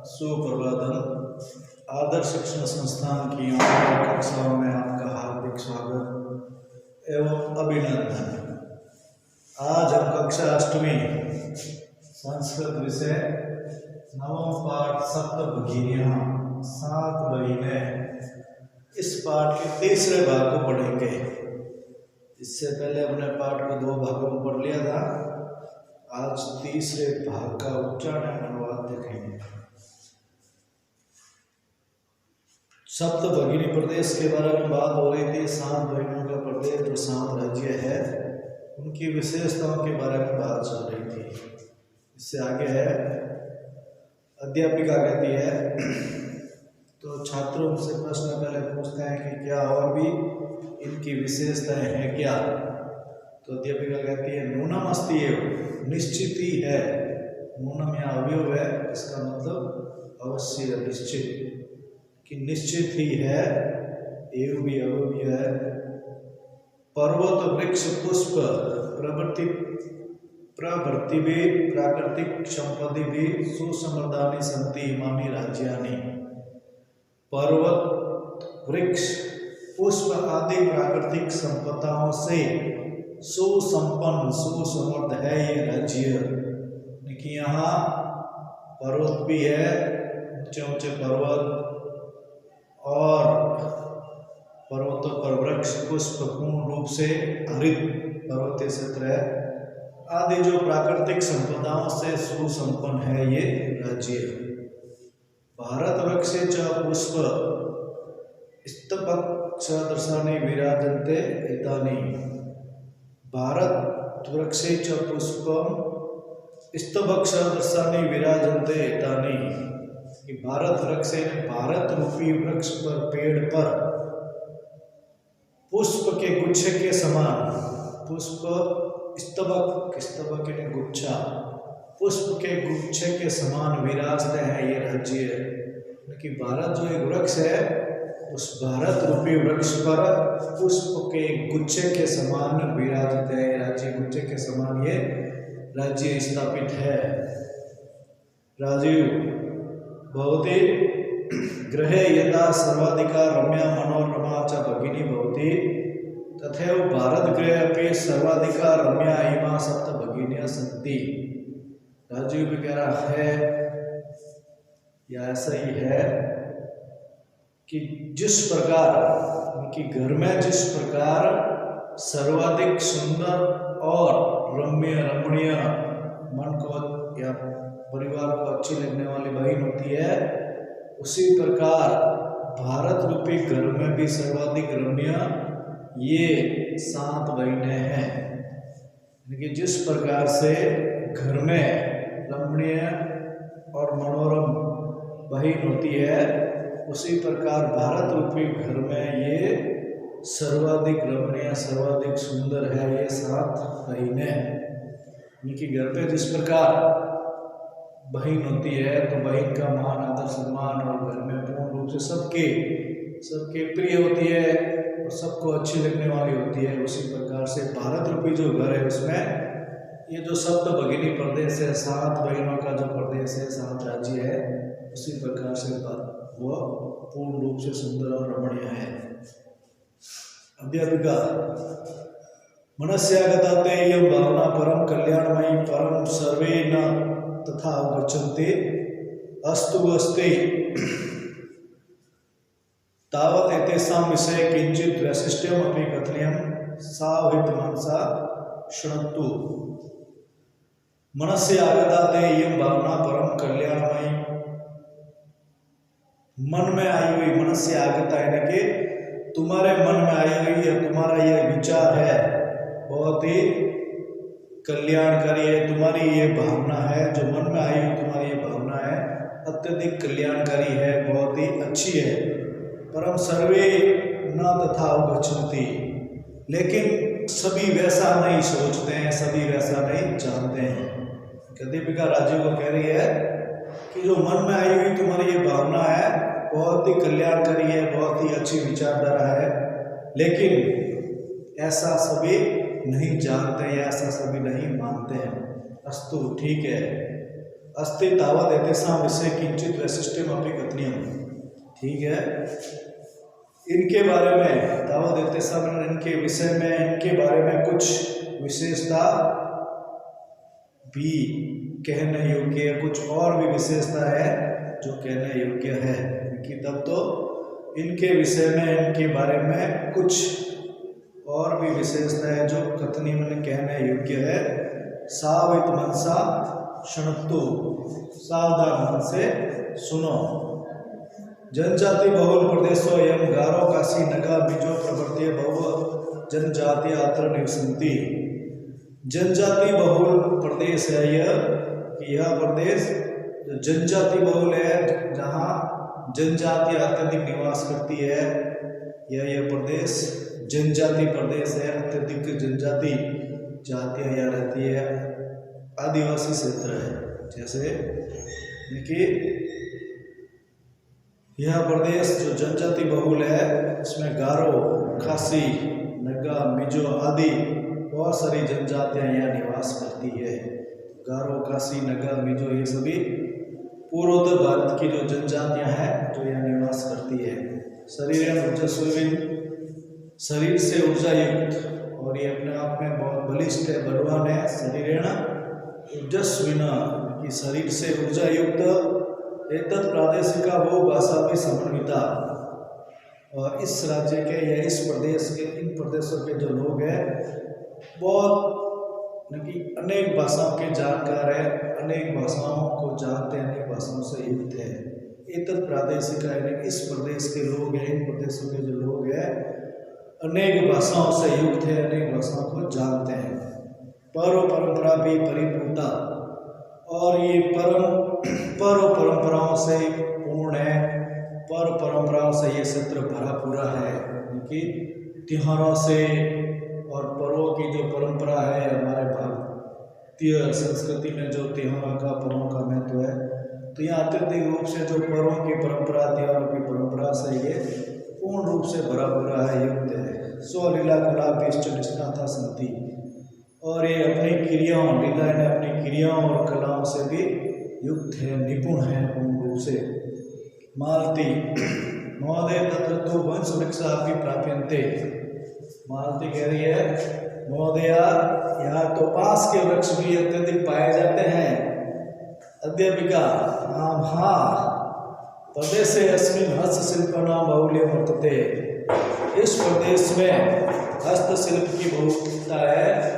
सुप्रभातम। आदर्श शिक्षण संस्थान की ऑनलाइन कक्षाओं में आपका हार्दिक स्वागत एवं अभिनंदन। आज हम कक्षा अष्टमी संस्कृत विषय नवम पाठ सप्तभगिनियाँ 7 महीने इस पाठ के तीसरे भाग को पढ़ेंगे। इससे पहले अपने पाठ को 2 भागों में पढ़ लिया था। आज तीसरे भाग का उच्चारण एवं अनुवाद देखेंगे। सप्तभगिनी प्रदेश के बारे में बात हो रही थी। 7 बहनों का प्रदेश जो 7 राज्य है उनकी विशेषताओं के बारे में बात चल रही थी। इससे आगे है अध्यापिका कहती है तो छात्रों से प्रश्न पहले पूछते हैं कि क्या और भी इनकी विशेषताएं हैं क्या। तो अध्यापिका कहती है नूनम अस्ति एव, निश्चित ही है। नूनम या अवयव है, इसका मतलब अवश्य निश्चित कि निश्चित ही है। एव भी अवयव है। पर्वत वृक्ष पुष्प प्रवृत्ति भी प्राकृतिक संपत्ति भी सुसमृद्धानि सन्ति इमानि राज्यानि। पर्वत वृक्ष पुष्प आदि प्राकृतिक संपदाओं से सुसंपन्न सुसमृद्ध है ये राज्य। देखिए यहाँ पर्वत भी है, ऊंचे ऊंचे पर्वत, और पर्वतों पर वृक्ष पुष्प पूर्ण रूप से हरित पर्वतीय क्षेत्र है आदि जो प्राकृतिक संपदाओं से सुसंपन्न है ये राज्य। भारत वृक्षे च पुष्प स्तबक सदृशानि विराजन्ते एतानि। भारत वृक्षे च पुष्पम स्तबक सदृशानि विराजन्ते एतानि कि भारत वृक्ष से भारत रूपी वृक्ष पर पेड़ पर पुष्प के गुच्छे के समान पुष्प स्तबक स्तबक यानी गुच्छा पुष्प के गुच्छे के समान विराजते हैं ये राज्य। कि भारत जो एक वृक्ष है उस भारत रूपी वृक्ष पर पुष्प के गुच्छे के समान विराजते हैं राज्य। गुच्छे के समान ये राज्य स्थापित है। राजीव भवति गृहे यदा सर्वाधिका रम्या मनोरमा च भगिनी भवति तथैव भारत गृहे अपि सर्वाधिका रम्या इमा सप्त भगिनियां सन्ति। राजीव भी कह रहा है या ऐसा ही है कि जिस प्रकार उनकी घर में जिस प्रकार सर्वाधिक सुंदर और रमणीय मन को या परिवार को अच्छी लगने वाली बहन होती है, उसी प्रकार भारत रूपी घर में भी सर्वाधिक रमणीय ये 7 बहनें हैं। कि जिस प्रकार से घर में रमणीय और मनोरम बहन होती है उसी प्रकार भारत रूपी घर में ये सर्वाधिक रमणीय सर्वाधिक सुंदर है ये 7 बहनें। इनके घर पे जिस प्रकार बहन होती है तो बहन का मान आदर सम्मान और घर में पूर्ण रूप से सबके प्रिय होती है और सबको अच्छी लगने वाली होती है। उसी प्रकार से भारत रूपी जो घर है उसमें ये जो सप्त भगिनी प्रदेश है 7 बहनों का जो प्रदेश है 7 राज्य है उसी प्रकार से वो पूर्ण रूप से सुंदर और रमणीय है। अध्यापिका मनस्यागता ते इयं भावना परम कल्याणमयी परम सर्वे न तथा अवगच्छन्ति अस्तु अस्ति तावत् एतेषां विषये किंचित् वैशिष्ट्यम् अपि कथनीयं सावहित मनसा शृणुतु। मनस्य आगता ते इयं भावना परम कल्याणमयी। मन में आई हुई मनस्य आगता यानी कि तुम्हारे मन में आई हुई या तुम्हारा यह विचार है बहुत ही कल्याणकारी है। तुम्हारी ये भावना है जो मन में आई हुई तुम्हारी ये भावना है अत्यधिक कल्याणकारी है, बहुत ही अच्छी है। परम सर्वे न तथा अवगच्छन्ति, लेकिन सभी वैसा नहीं सोचते हैं, सभी वैसा नहीं जानते हैं। अध्यापिका राजीव को कह रही है कि जो मन में आई हुई तुम्हारी ये भावना है बहुत ही कल्याणकारी है, बहुत ही अच्छी विचारधारा है, लेकिन ऐसा सभी नहीं जानते हैं, ऐसा सभी नहीं मानते हैं। अस्तु ठीक है। अस्ति तावत् एतेषां विषये किंचित वैशिष्ट्यमपि कथनीयं। ठीक है, इनके बारे में तावत् एतेषां, इनके विषय में, इनके बारे में कुछ विशेषता भी कहने योग्य है, कुछ और भी विशेषता है जो कहने योग्य है, क्योंकि तब तो इनके विषय में, इनके बारे में कुछ और भी विशेषता है जो कथनी में कहने योग्य है। सावित मनसा शृणुतु, सावधान मन से सुनो। जनजाति बहुल प्रदेशो यम गारो काशी नगा मिजो प्रवर्त्य बहु जनजाति अत्र निवसन्ति। जनजाति बहुल प्रदेश है यह प्रदेश जनजाति बहुल है, जहाँ जनजाति अत्यधिक निवास करती है। यह प्रदेश जनजाति प्रदेश है, अत्यधिक जनजाति जातियाँ यहाँ रहती है, आदिवासी क्षेत्र है। जैसे देखिए, यह प्रदेश जो जनजाति बहुल है, इसमें गारो, खासी, नगा, मिजो आदि बहुत सारी जनजातियाँ यहाँ निवास करती है। गारो, खासी, नगा, मिजो ये सभी पूर्वोत्तर भारत की जो जनजातियाँ हैं जो यहाँ निवास करती है। शरीर ऊर्जस्विन, शरीर से ऊर्जा युक्त, और ये अपने आप में बहुत बलिष्ठ है, बलवान है। शरीरेण ऊर्जस्विन की शरीर से ऊर्जा युक्त, एतत् प्रादेशिका वो भाषा भी समन्विता, और इस राज्य के या इस प्रदेश के, इन प्रदेशों के जो लोग हैं बहुत अनेक भाषाओं के जानकार है, अनेक भाषाओं को जानते हैं, अनेक भाषाओं से युक्त है। एतत् प्रादेशिका यानी इस प्रदेश के लोग हैं, इन प्रदेशों के जो लोग हैं अनेक भाषाओं से युक्त है, अनेक भाषाओं को जानते हैं। पर्व परंपरा भी परिपूर्णता, और ये पर्व परंपराओं से पूर्ण है, पर्व परंपराओं से ये क्षेत्र भरा पूरा है, क्योंकि त्योहारों से और पर्वों की जो परंपरा है, हमारे भारतीय संस्कृति में जो त्योहारों का, पर्वों का महत्व है, तो यहाँ अत्यधिक रूप से जो पर्वों की परंपरा, त्योहारों की परंपरा से ये पूर्ण रूप से भरा पूरा है, युक्त है। स्वलीला कला बेष्ट निष्णाता संति, और ये अपनी क्रियाओं, लीला ने अपनी क्रियाओं और कलाओं से भी युक्त है, निपुण है पूर्ण रूप से। मालती महोदय तत्र तो वंश वृक्षा भी प्राप्यन्ते। मालती कह रही है, महोदया यहाँ तो बांस के वृक्ष भी अत्यधिक पाए जाते हैं। अध्यापिका हाँ, प्रदेशे अस्मिन् हस्तशिल्पानां बाहुल्यं वर्तते। इस प्रदेश में हस्तशिल्प की बहुलता है,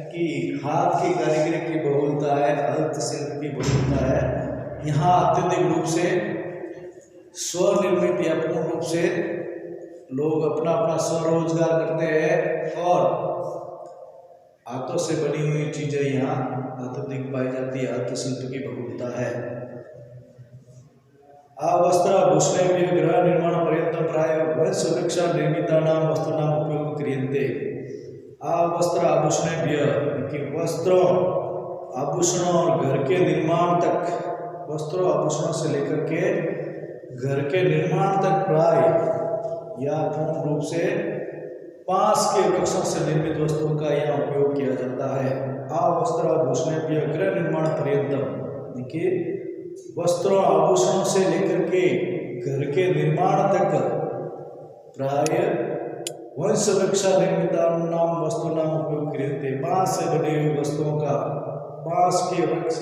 कि हाथ की कारीगरी की बहुलता है, हस्तशिल्प की बहुलता है। यहाँ अत्यधिक रूप से स्वनिर्मित या पूर्ण रूप से लोग अपना अपना स्वरोजगार करते हैं, और हाथों से बनी हुई चीजें यहाँ अत्यधिक पाई जाती है, हस्तशिल्प की बहुलता है। वस्त्राभूषणे गृह निर्माण पर्यंत प्राय वंश वृक्ष निर्मितानां वस्तूनां उपयोग क्रियन्ते। वस्त्र आभूषणे, वस्त्रों, आभूषणों और घर के निर्माण तक, वस्त्रों आभूषणों से लेकर के घर के निर्माण तक प्राय या पूर्ण रूप से बांस के वृक्षों से निर्मित वस्तुओं का यहाँ उपयोग किया जाता है। वस्त्र आभूषणे गृह निर्माण पर्यंतम, देखिए वस्त्रों आभूषणों से लेकर के घर के निर्माण तक प्राय वंश वृक्ष निर्मितानां वस्तूनां उपयोग क्रियते। बांस से बनी हुई वस्तुओं का, बांस के वृक्ष,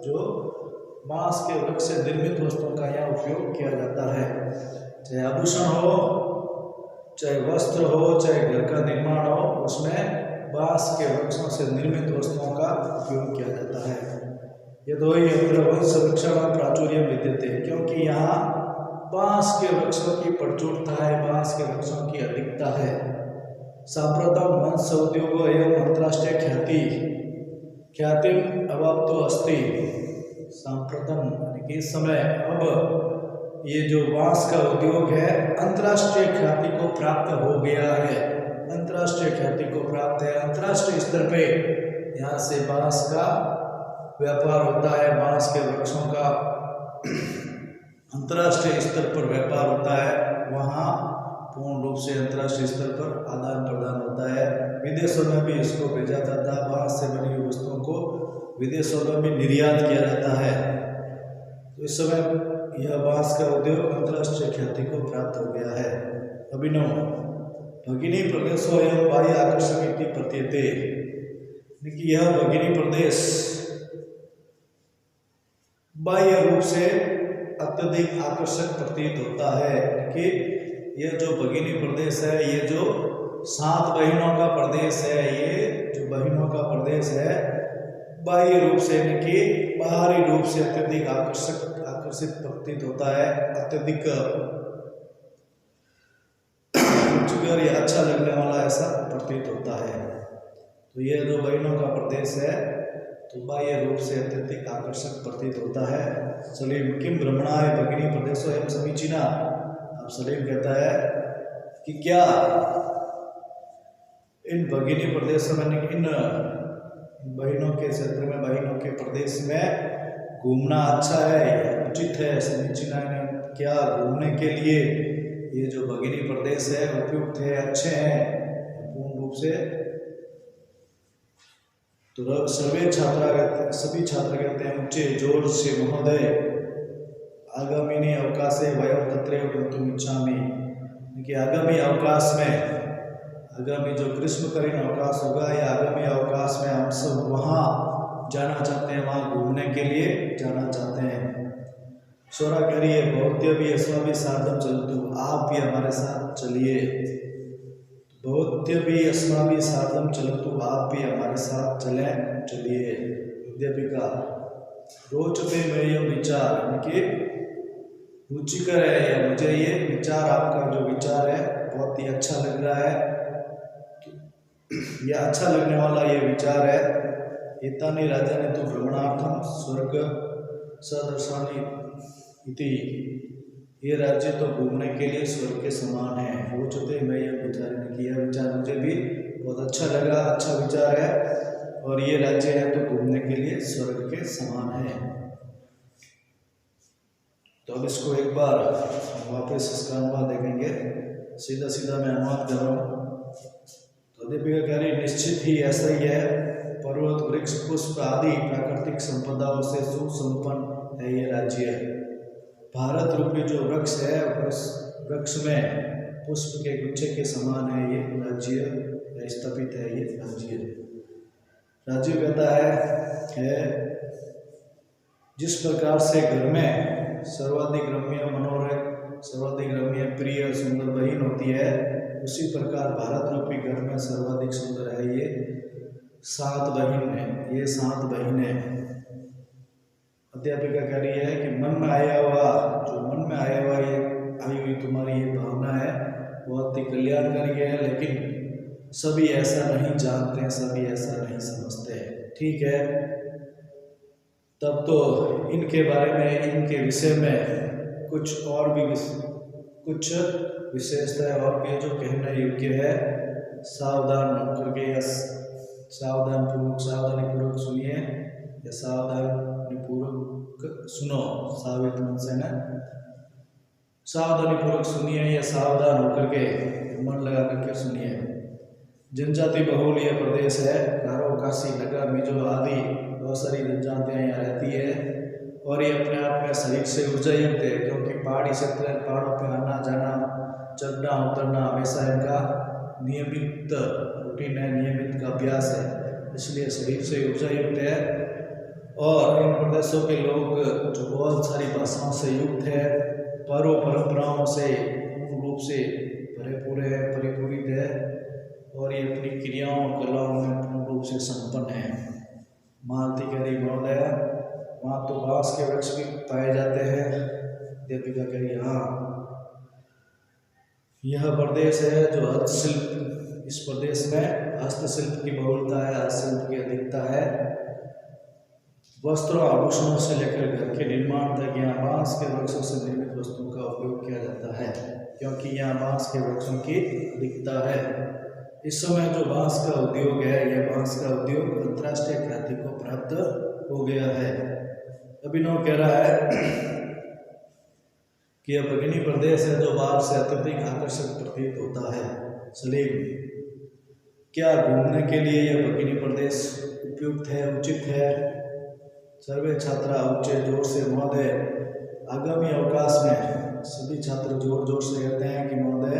जो बांस के वृक्ष से निर्मित वस्तुओं का यहाँ उपयोग किया जाता है। चाहे आभूषण हो, चाहे वस्त्र हो, चाहे घर का निर्माण हो, उसमें बांस के वृक्षों से निर्मित वस्तुओं का उपयोग किया जाता है। यतोहि अत्र वंश वृक्षाणां प्राचुर्यं विद्यते, क्योंकि यहाँ बांस के वृक्षों की प्रचुरता है, बांस के वृक्षों की अधिकता है। साम्प्रतं वंश उद्योग एवं अंतर्राष्ट्रीय ख्याति अवाप्तो अस्ति। सांप्रतम इस समय अब ये जो बांस का उद्योग है अंतर्राष्ट्रीय ख्याति को प्राप्त हो गया है, अंतर्राष्ट्रीय ख्याति को प्राप्त है। अंतर्राष्ट्रीय स्तर पे यहाँ से बांस का व्यापार होता है, बांस के वृक्षों का अंतर्राष्ट्रीय स्तर पर व्यापार होता है। वहाँ पूर्ण रूप से अंतर्राष्ट्रीय स्तर पर आदान प्रदान होता है। विदेशों में भी इसको भेजा जाता है, बांस से बनी हुई वस्तुओं को विदेशों में भी निर्यात किया जाता है। तो इस समय यह बांस का उद्योग अंतर्राष्ट्रीय ख्याति को प्राप्त हो गया है। अभिनव भगिनी प्रदेशों एवं बाह्य आकर्षक इति प्रतीयते, कि यह भगिनी प्रदेश बाह्य रूप से अत्यधिक आकर्षक प्रतीत होता है। कि यह जो भगिनी प्रदेश है, ये जो 7 बहनों का प्रदेश है, ये जो बहनों का प्रदेश है बाह्य रूप से यानी कि बाहरी रूप से अत्यधिक आकर्षित प्रतीत होता है, अत्यधिक रुचिकर या अच्छा लगने वाला ऐसा प्रतीत होता है। तो यह जो बहनों का प्रदेश है तो बाह्य रूप से अत्यधिक आकर्षक प्रतीत होता है। सलीम किम भ्रमणाय भगिनी प्रदेशों एवं समीचीना। अब सलीम कहता है कि क्या इन भगिनी प्रदेशों में, इन बहनों के क्षेत्र में, बहनों के प्रदेश में घूमना अच्छा है, उचित है। समीचीना ने क्या घूमने के लिए ये जो भगिनी प्रदेश है उपयुक्त है, अच्छे हैं पूर्ण रूप से। तो सभी छात्र कहते हैं उच्च जोर से महोदय आगामी अवकाशे वयम तत्रैव गन्तुम् इच्छामि, कि आगामी अवकाश में, आगामी जो ग्रीष्मकालीन अवकाश होगा या आगामी अवकाश में हम सब वहाँ जाना चाहते हैं, वहाँ घूमने के लिए जाना चाहते हैं। स्वरा कह रही है भवत्य भी अस्माभिः सार्धं चलतु, आप भी हमारे साथ चलिए। भवत्य भी अस्माभिः सार्धं चलतु, आप भी हमारे साथ चलिए। अध्यापिका रोचते में यह विचार, यानी कि रुचिकर है या मुझे ये विचार, आपका जो विचार है बहुत ही अच्छा लग रहा है, यह अच्छा लगने वाला ये विचार है। एतानि राज्यानि तु भ्रमणार्थं स्वर्ग सदर्शानि इति, ये राज्य तो घूमने के लिए स्वर्ग के समान है। रोचते में यह विचार, यह विचार मुझे भी बहुत अच्छा लगा, अच्छा विचार है, और ये राज्य है तो घूमने के लिए स्वर्ग के समान है। तो अब इसको एक बार वापस इसका अनुवाद देखेंगे, सीधा सीधा मैं अनुवाद कर रहा हूँ। तो दीपिका कह रही निश्चित ही ऐसा ही है, पर्वत वृक्ष पुष्प आदि प्राकृतिक संपदाओं से सुसंपन्न है ये राज्य। भारत रूपी जो वृक्ष है, वृक्ष में पुष्प के गुच्छे के समान है ये राज्य, स्थापित है ये राज्य। राजीव कहता है जिस प्रकार से घर में सर्वाधिक रम्य मनोरम, सर्वाधिक रम्य प्रिय सुंदर बहन होती है, उसी प्रकार भारत रूपी घर में सर्वाधिक सुंदर है ये 7 बहन है, ये 7 बहनें। अध्यापिका कह रही है कि मन में आया हुआ, जो मन में आया हुआ ये आई हुई तुम्हारी ये भावना है बहुत ही कल्याणकारी है, लेकिन सभी ऐसा नहीं जानते, सभी ऐसा नहीं समझते। ठीक है, तब तो इनके बारे में, इनके विषय में कुछ और भी कुछ विशेषताएं और भी जो कहने योग्य है। सावधान करके या सावधानी पूर्वक सुनिए या सावधानी पूर्वक सुनो, सावित मन से न, सावधानी पूर्वक सुनिए या सावधान होकर के मन लगा करके सुनिए। जनजाति बहुल यह प्रदेश है, गारो, काशी, नगर, मिजो आदि बहुत सारी जनजातियाँ यहाँ रहती है, और ये अपने आप में शरीर से ऊर्जा युक्त है, क्योंकि पहाड़ी क्षेत्र है, पहाड़ों पे आना जाना, चढ़ना उतरना हमेशा इनका नियमित रूटीन है, नियमित का अभ्यास है, इसलिए शरीर से ऊर्जा युक्त है। और इन प्रदेशों के लोग जो बहुत सारी भाषाओं से युक्त है, पर्व परंपराओं से पूर्ण रूप से परिपूरित है, और ये अपनी क्रियाओं कलाओं में पूर्ण रूप से संपन्न है। मालती कह रही महोदय वहाँ तो बांस के वृक्ष भी पाए जाते हैं। दीपिका कह रही हाँ, यह प्रदेश है जो हस्तशिल्प, इस प्रदेश में हस्तशिल्प की बहुलता है, हस्तशिल्प की अधिकता है। वस्त्रों आभूषणों से लेकर घर के निर्माण तक यहाँ बांस के वृक्षों से निर्मित वस्तुओं का उपयोग किया जाता है, क्योंकि यहाँ बांस के वृक्षों की अधिकता है। इस समय जो बांस का उद्योग है, यह बांस का उद्योग अंतर्राष्ट्रीय ख्याति को प्राप्त हो गया है। अभिनव कह रहा है कि यह भगिनी प्रदेश है जो बाहर से अत्यधिक आकर्षक प्रतीत होता है। सलीम, क्या घूमने के लिए यह भगिनी प्रदेश उपयुक्त है, उचित है? सर्वे छात्रा ऊंचे जोर से महोदय आगामी अवकाश में, सभी छात्र जोर जोर से कहते हैं कि महोदय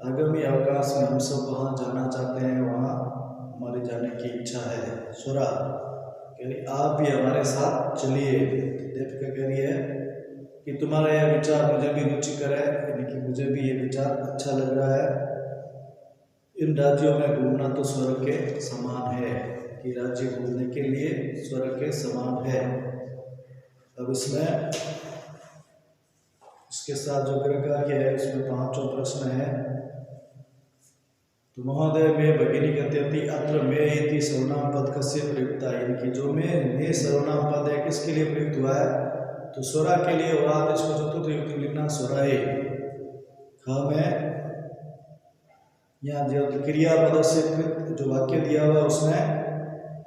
आगामी अवकाश में हम सब वहाँ जाना चाहते हैं, वहाँ हमारे जाने की इच्छा है। स्वरा कह रही आप भी हमारे साथ चलिए। दीपिका कह रही है कि तुम्हारा यह विचार मुझे भी रुचिकर है, यानी कि मुझे भी ये विचार अच्छा लग रहा है। इन राज्यों में घूमना तो स्वर्ग के समान है, कि राज्य घूमने के लिए स्वर्ग के समान है। अब इसमें इसके साथ जो ग्रह के है उसमें 5वां प्रश्न है। तो महोदय में भगिनी कथयति अत्र में इति सर्वनाम पद कस्य प्रयुक्ता, यानी कि जो में सर्वनाम पद है किसके लिए प्रयुक्त हुआ है? तो स्वरा के लिए हुआ। तो इसको चतुर्थ युक्ति लिखना स्वराए। में यहाँ जो क्रियापद से जो वाक्य दिया हुआ है उसमें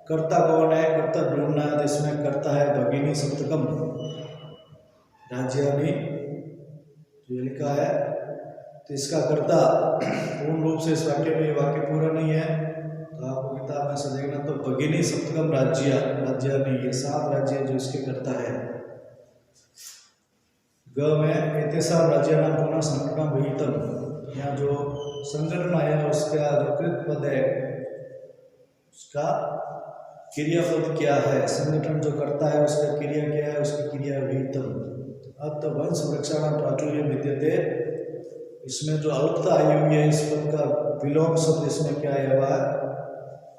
कर्ता कौन है? कर्ता ढूंढना है। तो इसमें कर्ता है भगिनी सप्तकम राज्यानी जो लिखा है। तो इसका कर्ता पूर्ण रूप से इस वाक्य में, वाक्य पूरा नहीं है तो आपको किताब में से देखना। तो भगिनी सप्तकम राज्यानी, ये 7 राज्य जो इसके कर्ता है। ग में एतेषां राज्यानां पुनः संगठनं विहितम्, यहाँ जो संगठन है उसका जो कृत पद है उसका क्रियापद क्या है? संगठन जो करता है उसका क्रिया क्या है? उसकी क्रिया विहितम। अब तो वंश वृक्षाणां प्राचुर्य विद्यते, इसमें जो अल्पता आई हुई है इस पद का विलोम शब्द इसमें क्या आया हुआ है?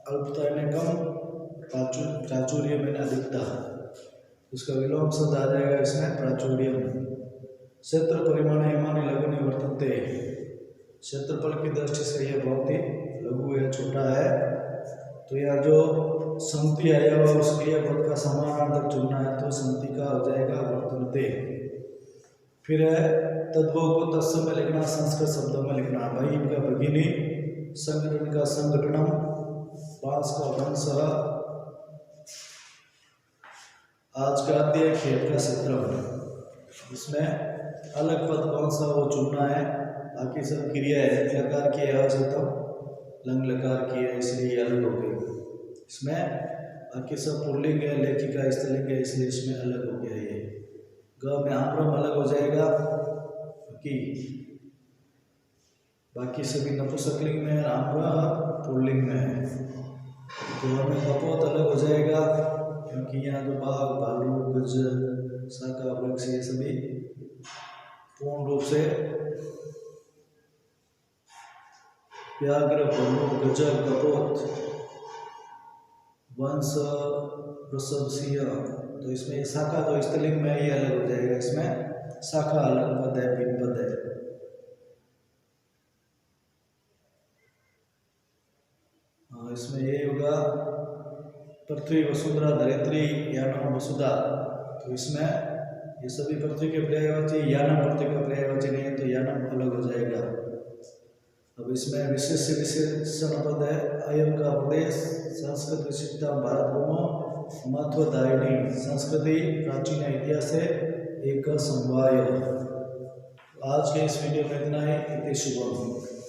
अल्पता यानी कम, प्राचुर्य में अधिकता, उसका विलोम शब्द आ जाएगा इसमें प्राचुर्य। क्षेत्र परिमाण इमानी लघुनि वर्तन्ते, क्षेत्रफल की दृष्टि से यह बहुत ही लघु है, छोटा है। तो यह जो संति आया हुआ उस क्रियापद का समानार्थक चुनना है, तो संति का हो जाएगा वर्तन्ते। फिर है तद्भव को तत्सम में लिखना, संस्कृत शब्दों में लिखना। भाई इनका भगिनी, संगठन का संगठनम, बांस का वंश, आज का अध्याय खेत का क्षेत्रफल। इसमें अलग पद कौन सा वो चुनना है, बाकी सब क्रिया है। लकार की है तो लंग लकार की है, इसलिए अलग हो गई। इसमें बाकी सब पुल्लिंग है, लेखिका स्त्रीलिंग है, इसलिए इसमें अलग हो गया। ये ग में आम्रम अलग हो जाएगा क्योंकि बाकी सभी नपुंसकलिंग में, आम्र पुल्लिंग में है। तो हमें कपोत अलग हो जाएगा क्योंकि यहाँ जो बाघ, भालू, गज, शाखा, वृक्ष ये सभी पूर्ण रूप से व्याघ्र, भालू, गज, कपोत, वंश, वृषभ, सिंह। तो इसमें शाखा जो स्त्रीलिंग में ये अलग हो जाएगा, इसमें शाखा अलग पद है, भिन्न पद है। इसमें ये होगा पृथ्वी, वसुंधरा, धरित्री, यानम, वसुधा। तो इसमें ये सभी पृथ्वी के पर्यायवाची, यानम पृथ्वी का पर्यायवाची नहीं है तो यानम अलग हो जाएगा। अब इसमें विशेष विशेषण पद है। अयम का प्रदेश, संस्कृत विशिष्टता भारत भूमो महत्वदायिनी, संस्कृति प्राचीन इतिहास है एक समवाय। आज के इस वीडियो में इतना ही। इति शुभम।